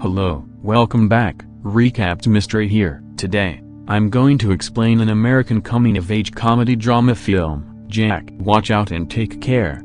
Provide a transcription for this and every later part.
Hello, welcome back, Recapped Mystery here. Today, I'm going to explain an American coming-of-age comedy drama film, Jack. Watch out and take care.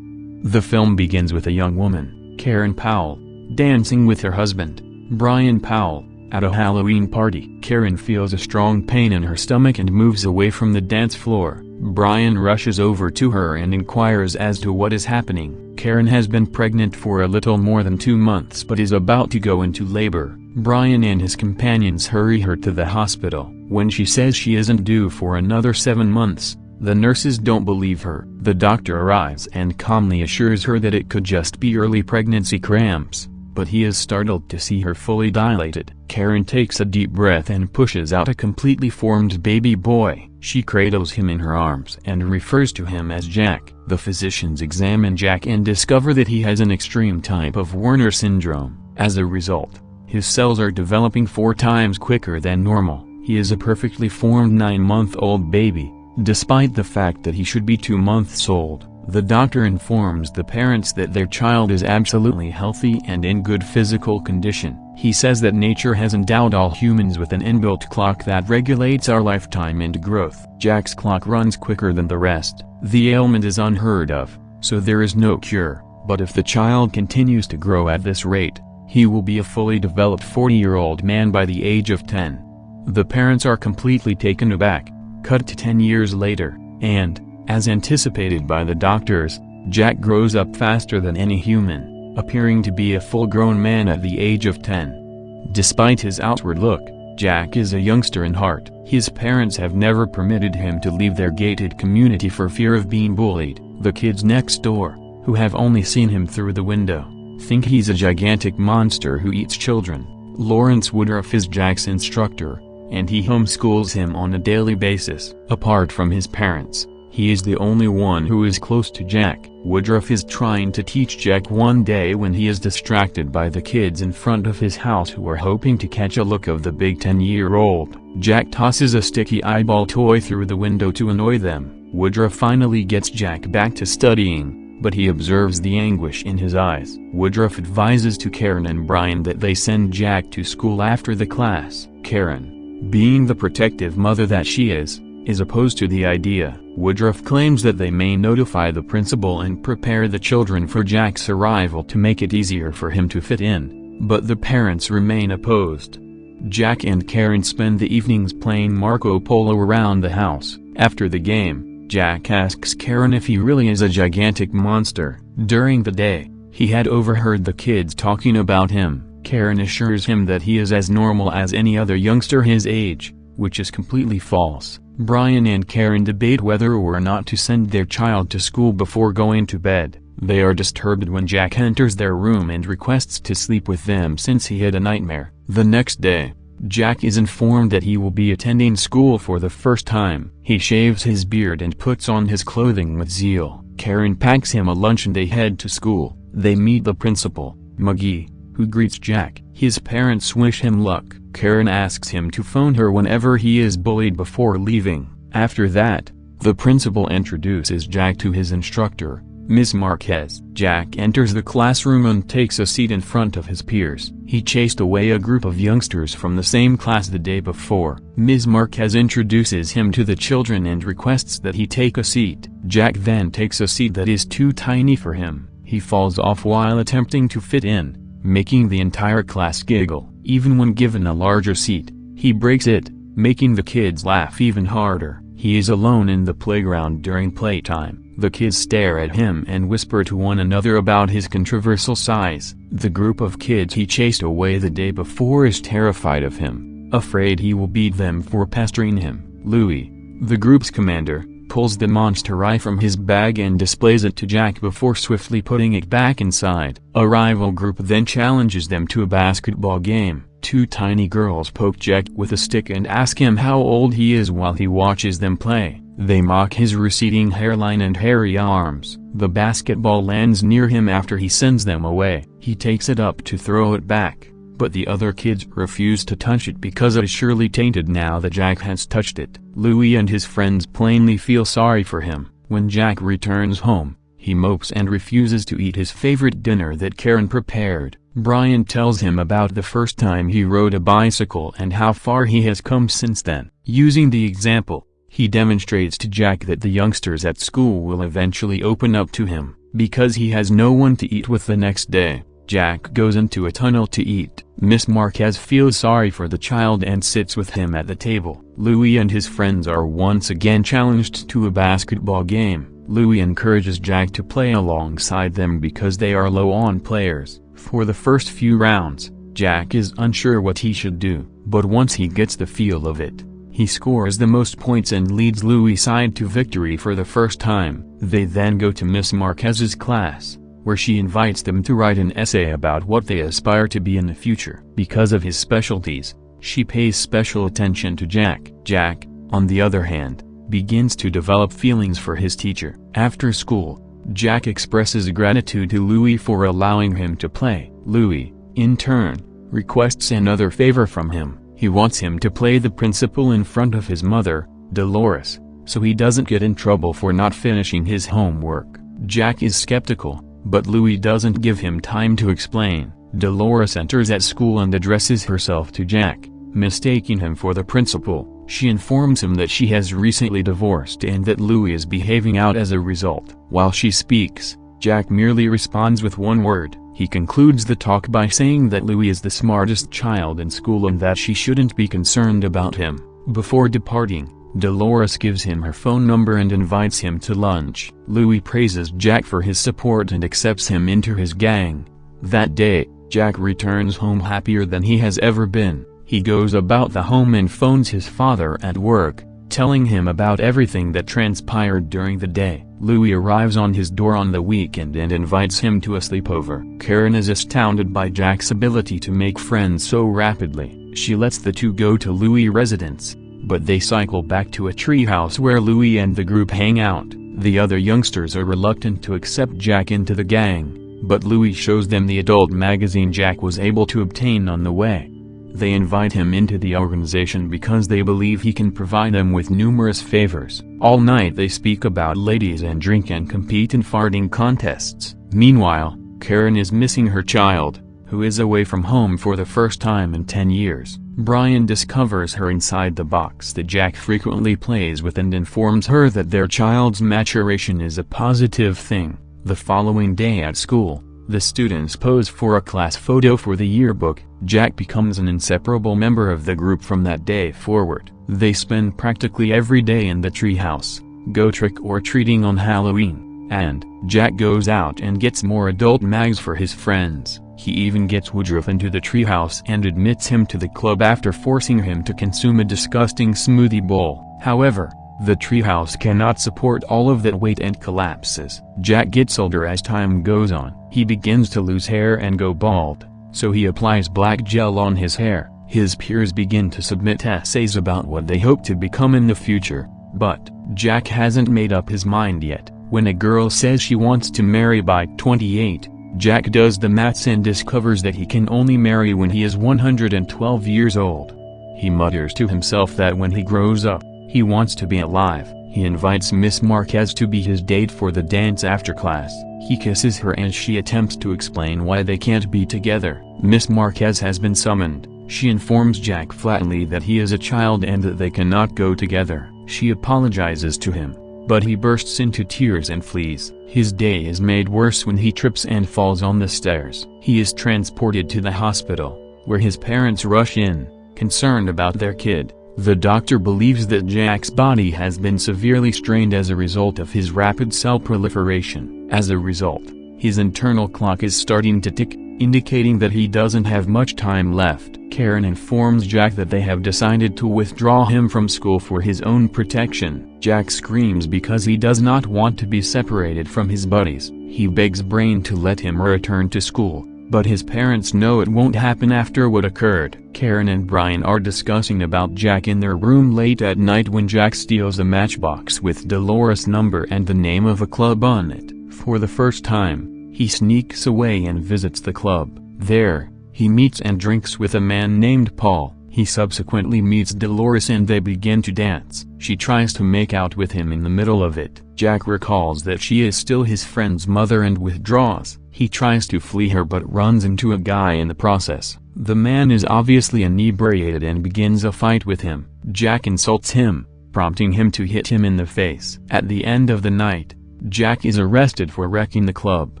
The film begins with a young woman, Karen Powell, dancing with her husband, Brian Powell, at a Halloween party. Karen feels a strong pain in her stomach and moves away from the dance floor. Brian rushes over to her and inquires as to what is happening. Karen has been pregnant for a little more than 2 months but is about to go into labor. Brian and his companions hurry her to the hospital. When she says she isn't due for another 7 months, the nurses don't believe her. The doctor arrives and calmly assures her that it could just be early pregnancy cramps, but he is startled to see her fully dilated. Karen takes a deep breath and pushes out a completely formed baby boy. She cradles him in her arms and refers to him as Jack. The physicians examine Jack and discover that he has an extreme type of Werner syndrome. As a result, his cells are developing 4 times quicker than normal. He is a perfectly formed 9-month-old baby, despite the fact that he should be 2 months old. The doctor informs the parents that their child is absolutely healthy and in good physical condition. He says that nature has endowed all humans with an inbuilt clock that regulates our lifetime and growth. Jack's clock runs quicker than the rest. The ailment is unheard of, so there is no cure, but if the child continues to grow at this rate, he will be a fully developed 40-year-old man by the age of 10. The parents are completely taken aback. Cut to 10 years later, and, as anticipated by the doctors, Jack grows up faster than any human, appearing to be a full-grown man at the age of 10. Despite his outward look, Jack is a youngster in heart. His parents have never permitted him to leave their gated community for fear of being bullied. The kids next door, who have only seen him through the window, think he's a gigantic monster who eats children. Lawrence Woodruff is Jack's instructor, and he homeschools him on a daily basis. Apart from his parents, he is the only one who is close to Jack. Woodruff is trying to teach Jack one day when he is distracted by the kids in front of his house who are hoping to catch a look of the big 10-year-old. Jack tosses a sticky eyeball toy through the window to annoy them. Woodruff finally gets Jack back to studying, but he observes the anguish in his eyes. Woodruff advises to Karen and Brian that they send Jack to school after the class. Karen, being the protective mother that she is opposed to the idea. Woodruff claims that they may notify the principal and prepare the children for Jack's arrival to make it easier for him to fit in, but the parents remain opposed. Jack and Karen spend the evenings playing Marco Polo around the house. After the game, Jack asks Karen if he really is a gigantic monster. During the day, he had overheard the kids talking about him. Karen assures him that he is as normal as any other youngster his age, which is completely false. Brian and Karen debate whether or not to send their child to school before going to bed. They are disturbed when Jack enters their room and requests to sleep with them since he had a nightmare. The next day, Jack is informed that he will be attending school for the first time. He shaves his beard and puts on his clothing with zeal. Karen packs him a lunch and they head to school. They meet the principal, McGee, who greets Jack. His parents wish him luck. Karen asks him to phone her whenever he is bullied before leaving. After that, the principal introduces Jack to his instructor, Ms. Marquez. Jack enters the classroom and takes a seat in front of his peers. He chased away a group of youngsters from the same class the day before. Ms. Marquez introduces him to the children and requests that he take a seat. Jack then takes a seat that is too tiny for him. He falls off while attempting to fit in, making the entire class giggle. Even when given a larger seat, he breaks it, making the kids laugh even harder. He is alone in the playground during playtime. The kids stare at him and whisper to one another about his controversial size. The group of kids he chased away the day before is terrified of him, afraid he will beat them for pestering him. Louis, the group's commander, pulls the monster eye from his bag and displays it to Jack before swiftly putting it back inside. A rival group then challenges them to a basketball game. 2 tiny girls poke Jack with a stick and ask him how old he is while he watches them play. They mock his receding hairline and hairy arms. The basketball lands near him after he sends them away. He takes it up to throw it back, but the other kids refuse to touch it because it is surely tainted now that Jack has touched it. Louis and his friends plainly feel sorry for him. When Jack returns home, he mopes and refuses to eat his favorite dinner that Karen prepared. Brian tells him about the first time he rode a bicycle and how far he has come since then. Using the example, he demonstrates to Jack that the youngsters at school will eventually open up to him, because he has no one to eat with the next day. Jack goes into a tunnel to eat. Miss Marquez feels sorry for the child and sits with him at the table. Louis and his friends are once again challenged to a basketball game. Louis encourages Jack to play alongside them because they are low on players. For the first few rounds, Jack is unsure what he should do, but once he gets the feel of it, he scores the most points and leads Louis' side to victory for the first time. They then go to Miss Marquez's class, where she invites them to write an essay about what they aspire to be in the future. Because of his specialties, she pays special attention to Jack. Jack, on the other hand, begins to develop feelings for his teacher. After school, Jack expresses gratitude to Louis for allowing him to play. Louis, in turn, requests another favor from him. He wants him to play the principal in front of his mother, Dolores, so he doesn't get in trouble for not finishing his homework. Jack is skeptical, but Louis doesn't give him time to explain. Dolores enters at school and addresses herself to Jack, mistaking him for the principal. She informs him that she has recently divorced and that Louis is behaving out as a result. While she speaks, Jack merely responds with one word. He concludes the talk by saying that Louis is the smartest child in school and that she shouldn't be concerned about him. Before departing, Dolores gives him her phone number and invites him to lunch. Louis praises Jack for his support and accepts him into his gang. That day, Jack returns home happier than he has ever been. He goes about the home and phones his father at work, telling him about everything that transpired during the day. Louis arrives on his door on the weekend and invites him to a sleepover. Karen is astounded by Jack's ability to make friends so rapidly. She lets the two go to Louis' residence, but they cycle back to a treehouse where Louis and the group hang out. The other youngsters are reluctant to accept Jack into the gang, but Louis shows them the adult magazine Jack was able to obtain on the way. They invite him into the organization because they believe he can provide them with numerous favors. All night they speak about ladies and drink and compete in farting contests. Meanwhile, Karen is missing her child, who is away from home for the first time in 10 years. Brian discovers her inside the box that Jack frequently plays with and informs her that their child's maturation is a positive thing. The following day at school, the students pose for a class photo for the yearbook. Jack becomes an inseparable member of the group from that day forward. They spend practically every day in the treehouse, go trick-or-treating on Halloween, and Jack goes out and gets more adult mags for his friends. He even gets Woodruff into the treehouse and admits him to the club after forcing him to consume a disgusting smoothie bowl. However, the treehouse cannot support all of that weight and collapses. Jack gets older as time goes on. He begins to lose hair and go bald, so he applies black gel on his hair. His peers begin to submit essays about what they hope to become in the future, but Jack hasn't made up his mind yet. When a girl says she wants to marry by 28, Jack does the maths and discovers that he can only marry when he is 112 years old. He mutters to himself that when he grows up, he wants to be alive. He invites Miss Marquez to be his date for the dance after class. He kisses her and she attempts to explain why they can't be together. Miss Marquez has been summoned. She informs Jack flatly that he is a child and that they cannot go together. She apologizes to him, but he bursts into tears and flees. His day is made worse when he trips and falls on the stairs. He is transported to the hospital, where his parents rush in, concerned about their kid. The doctor believes that Jack's body has been severely strained as a result of his rapid cell proliferation. As a result, his internal clock is starting to tick, indicating that he doesn't have much time left. Karen informs Jack that they have decided to withdraw him from school for his own protection. Jack screams because he does not want to be separated from his buddies. He begs Brian to let him return to school, but his parents know it won't happen after what occurred. Karen and Brian are discussing about Jack in their room late at night when Jack steals a matchbox with Dolores' number and the name of a club on it. For the first time, he sneaks away and visits the club. There, he meets and drinks with a man named Paul. He subsequently meets Dolores and they begin to dance. She tries to make out with him in the middle of it. Jack recalls that she is still his friend's mother and withdraws. He tries to flee her but runs into a guy in the process. The man is obviously inebriated and begins a fight with him. Jack insults him, prompting him to hit him in the face. At the end of the night, Jack is arrested for wrecking the club.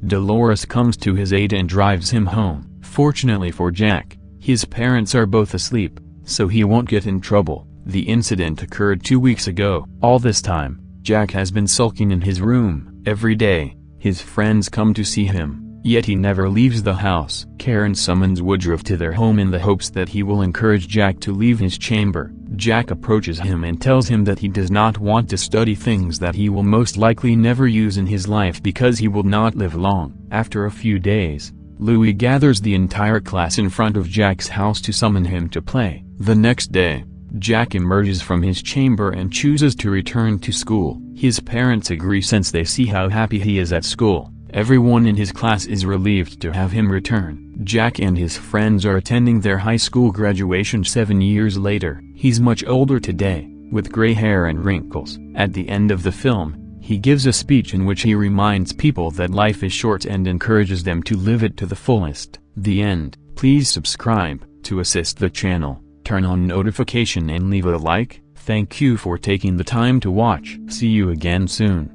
Dolores comes to his aid and drives him home. Fortunately for Jack, his parents are both asleep, so he won't get in trouble. The incident occurred 2 weeks ago. All this time, Jack has been sulking in his room. Every day, his friends come to see him, yet he never leaves the house. Karen summons Woodruff to their home in the hopes that he will encourage Jack to leave his chamber. Jack approaches him and tells him that he does not want to study things that he will most likely never use in his life because he will not live long. After a few days, Louis gathers the entire class in front of Jack's house to summon him to play. The next day, Jack emerges from his chamber and chooses to return to school. His parents agree since they see how happy he is at school. Everyone in his class is relieved to have him return. Jack and his friends are attending their high school graduation 7 years later. He's much older today, with gray hair and wrinkles. At the end of the film, he gives a speech in which he reminds people that life is short and encourages them to live it to the fullest. The end. Please subscribe to assist the channel, turn on notification and leave a like. Thank you for taking the time to watch. See you again soon.